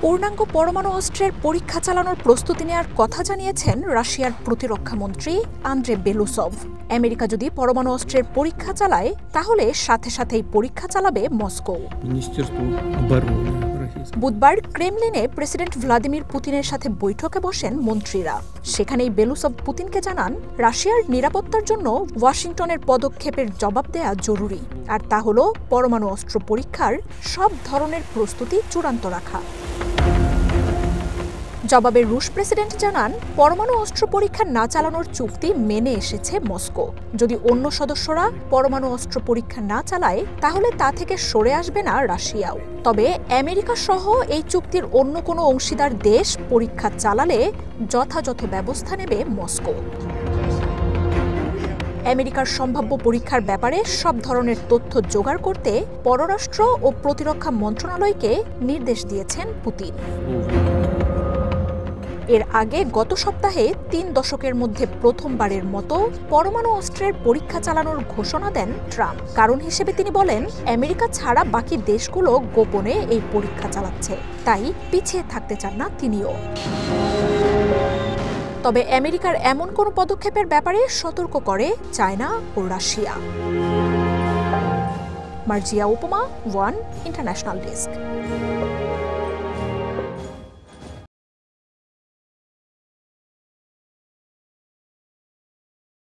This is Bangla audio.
পূর্ণাঙ্গ পরমাণু অস্ত্রের পরীক্ষা চালানোর প্রস্তুতি নেওয়ার কথা জানিয়েছেন রাশিয়ার প্রতিরক্ষামন্ত্রী আন্দ্রে বেলুসভ। আমেরিকা যদি পরমাণু অস্ত্রের পরীক্ষা চালায় তাহলে সাথে সাথেই পরীক্ষা চালাবে মস্কো। বুধবার ক্রেমলিনে প্রেসিডেন্ট ভ্লাদিমির পুতিনের সাথে বৈঠকে বসেন মন্ত্রীরা। সেখানেই বেলুসভ পুতিনকে জানান, রাশিয়ার নিরাপত্তার জন্য ওয়াশিংটনের পদক্ষেপের জবাব দেয়া জরুরি, আর তা হল পরমাণু অস্ত্র পরীক্ষার সব ধরনের প্রস্তুতি চূড়ান্ত রাখা। জবাবে রুশ প্রেসিডেন্ট জানান, পরমাণু অস্ত্র পরীক্ষা না চালানোর চুক্তি মেনে এসেছে মস্কো। যদি অন্য সদস্যরা পরমাণু অস্ত্র পরীক্ষা না চালায় তাহলে তা থেকে সরে আসবে না রাশিয়াও। তবে আমেরিকা সহ এই চুক্তির অন্য কোনো অংশীদার দেশ পরীক্ষা চালালে যথাযথ ব্যবস্থা নেবে মস্কো। আমেরিকার সম্ভাব্য পরীক্ষার ব্যাপারে সব ধরনের তথ্য জোগাড় করতে পররাষ্ট্র ও প্রতিরক্ষা মন্ত্রণালয়কে নির্দেশ দিয়েছেন পুতিন। এর আগে গত সপ্তাহে ৩ দশকের মধ্যে প্রথমবারের মতো পরমাণু অস্ত্রের পরীক্ষা চালানোর ঘোষণা দেন ট্রাম্প। কারণ হিসেবে তিনি বলেন, আমেরিকা ছাড়া বাকি দেশগুলো গোপনে এই পরীক্ষা চালাচ্ছে, তাই পিছিয়ে থাকতে চান না তিনিও। তবে আমেরিকার এমন কোনো পদক্ষেপের ব্যাপারে সতর্ক করে চায়না ও রাশিয়া। মার্জিয়া উপমা, ওয়ান ইন্টারন্যাশনাল ডেস্ক।